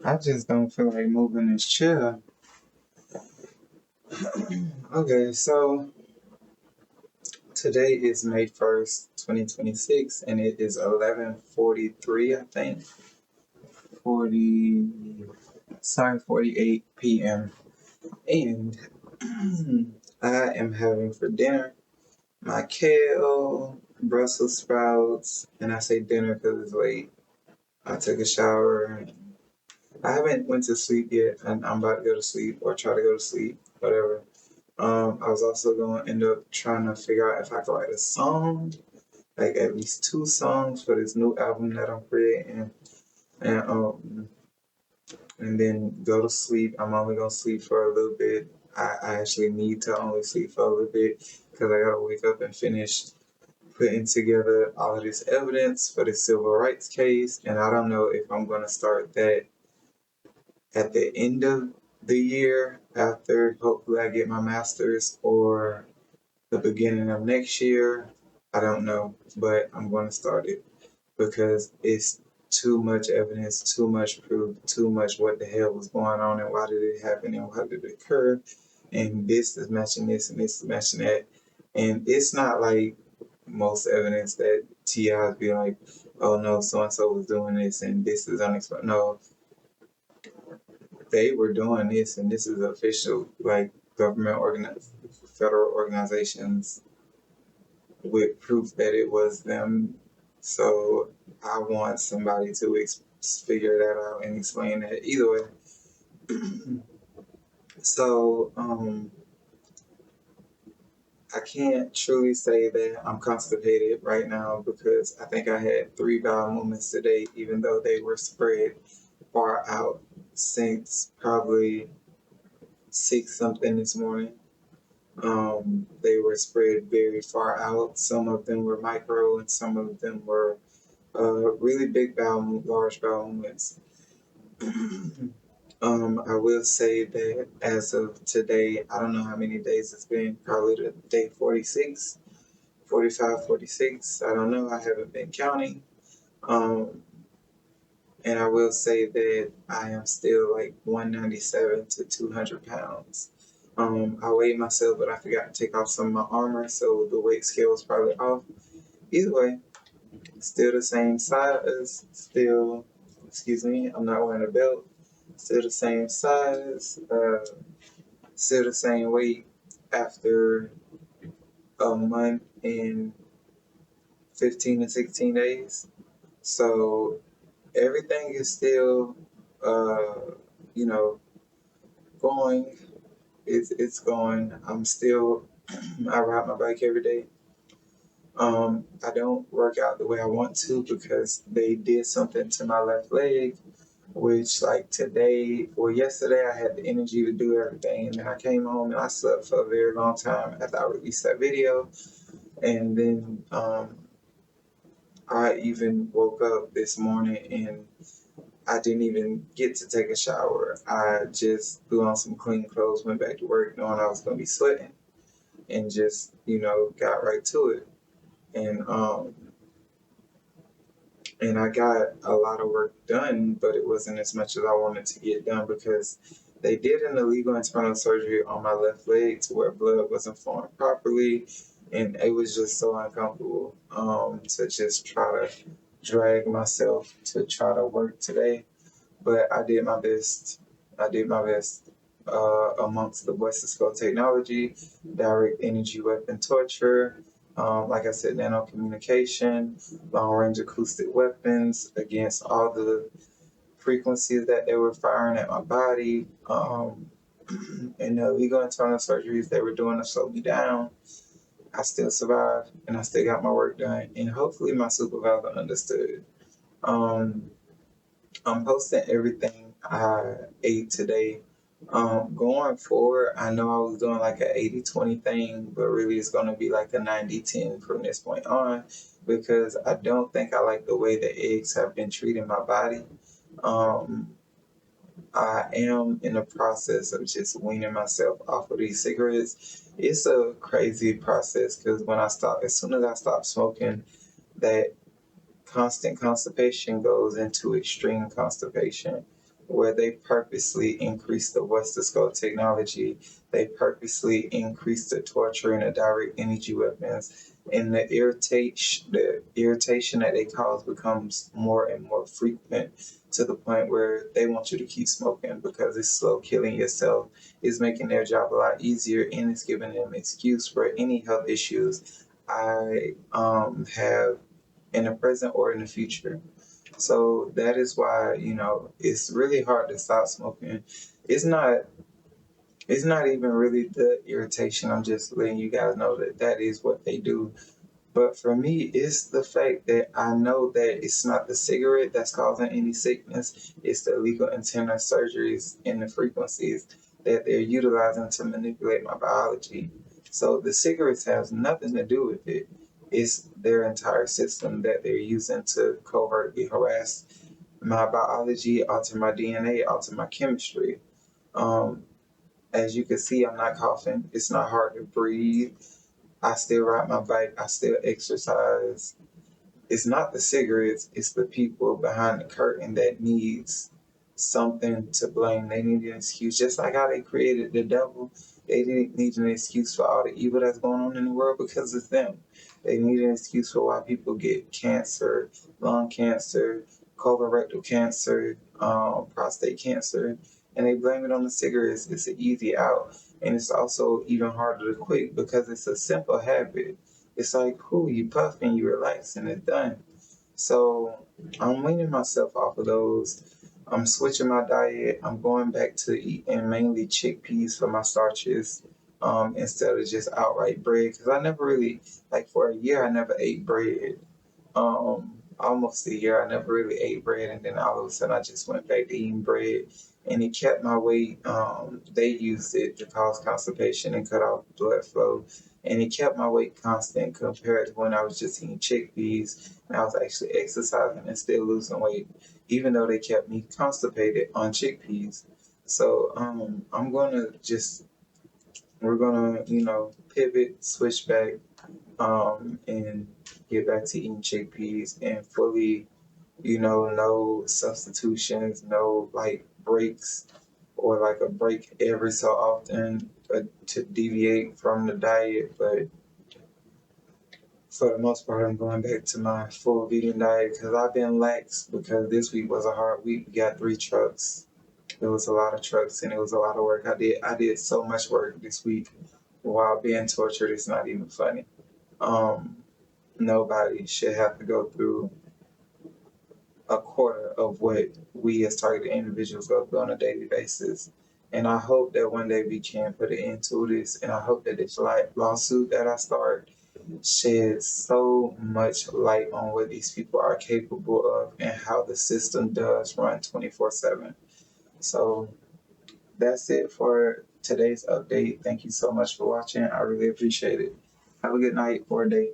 I just don't feel like moving this chair. Okay, so today is May 1st, 2026, and it is 11:43, I think. 48 p.m. And I am having for dinner my kale, Brussels sprouts, and I say dinner because it's late. I took a shower. I haven't went to sleep yet, and I'm about to go to sleep or try to go to sleep, whatever. I was also going to end up trying to figure out if I could write a song, like at least two songs for this new album that I'm creating, and and then go to sleep. I'm only gonna sleep for a little bit. I actually need to only sleep for a little bit because I gotta wake up and finish putting together all of this evidence for the civil rights case, and I don't know if I'm gonna start that at the end of the year after hopefully I get my master's or the beginning of next year. I don't know, but I'm going to start it because it's too much evidence, too much proof, too much what the hell was going on and why did it happen and why did it occur. And this is matching this and this is matching that. And it's not like most evidence that TIs be like, oh no, so and so was doing this and this is unexplained. No, they were doing this and this is official, like federal organizations with proof that it was them. So I want somebody to figure that out and explain that either way. So I can't truly say that I'm constipated right now because I think I had 3 bowel movements today, even though they were spread far out since probably 6 something this morning. They were spread very far out. Some of them were micro, and some of them were really big bowel, large bowel movements. I will say that as of today, I don't know how many days it's been, probably the day 46, 45, 46. I don't know. I haven't been counting. Um, and I will say that I am still like 197 to 200 pounds. I weighed myself, but I forgot to take off some of my armor, so the weight scale was probably off. Either way, still the same size, still, excuse me, I'm not wearing a belt, still the same size, still the same weight after a month and 15 to 16 days. So everything is still, uh, you know, going. It's going. I'm still, I ride my bike every day. I don't work out the way I want to because they did something to my left leg, which like today or yesterday I had the energy to do everything, and then I came home and I slept for a very long time after I released that video, and then I even woke up this morning and I didn't even get to take a shower. I just threw on some clean clothes, went back to work knowing I was gonna be sweating, and just got right to it. And I got a lot of work done, but it wasn't as much as I wanted to get done because they did an illegal internal surgery on my left leg to where blood wasn't flowing properly, and it was just so uncomfortable to just try to drag myself to try to work today. But I did my best. I did my best. Amongst the whistleblower technology, direct energy weapon torture, like I said, nano communication, long range acoustic weapons against all the frequencies that they were firing at my body, and the illegal internal surgeries they were doing to slow me down. I still survived and I still got my work done, and hopefully my supervisor understood. Um, I'm posting everything I ate today. Going forward, I know I was doing like an 80-20 thing, but really it's going to be like a 90-10 from this point on because I don't think I like the way the eggs have been treating my body. Um, I am in the process of just weaning myself off of these cigarettes. It's a crazy process because as soon as I stop smoking, that constant constipation goes into extreme constipation. where they purposely increase the whistleblower technology, they purposely increase the torture and the direct energy weapons, and the irritation that they cause becomes more and more frequent to the point where they want you to keep smoking because it's slow killing yourself. It's making their job a lot easier, and it's giving them excuse for any health issues I have in the present or in the future. So that is why, it's really hard to stop smoking. It's not it's not even really the irritation. I'm just letting you guys know that that is what they do. But for me, it's the fact that I know that it's not the cigarette that's causing any sickness. It's the illegal internal surgeries and the frequencies that they're utilizing to manipulate my biology. So the cigarettes has nothing to do with it. It's their entire system that they're using to covertly harass my biology, alter my DNA, alter my chemistry. Um, as you can see, I'm not coughing. It's not hard to breathe. I still ride my bike. I still exercise. It's not the cigarettes, it's the people behind the curtain that needs something to blame. They need an excuse. Just like how they created the devil, they didn't need an excuse for all the evil that's going on in the world because it's them. They need an excuse for why people get cancer, lung cancer, colorectal cancer, prostate cancer, and they blame it on the cigarettes. It's an easy out. And it's also even harder to quit because it's a simple habit. It's like, cool, you puff and you relax and it's done. So I'm weaning myself off of those. I'm switching my diet. I'm going back to eating mainly chickpeas for my starches instead of just outright bread. Because I never really, like for a year, I never ate bread. Almost a year, I never really ate bread. And then all of a sudden, I just went back to eating bread. And it kept my weight. They used it to cause constipation and cut off blood flow, and it kept my weight constant compared to when I was just eating chickpeas and I was actually exercising and still losing weight, even though they kept me constipated on chickpeas. So we're gonna, pivot, switch back, and get back to eating chickpeas and fully, no substitutions, no like breaks or like a break every so often to deviate from the diet. But for the most part, I'm going back to my full vegan diet because I've been lax because this week was a hard week. We got 3 trucks. It was a lot of trucks and it was a lot of work. I did so much work this week while being tortured. It's not even funny. Um, Nobody should have to go through a quarter of what we as targeted individuals go through on a daily basis. And I hope that one day we can put an end to this. And I hope that this lawsuit that I start sheds so much light on what these people are capable of and how the system does run 24/7. So that's it for today's update. Thank you so much for watching. I really appreciate it. Have a good night or day.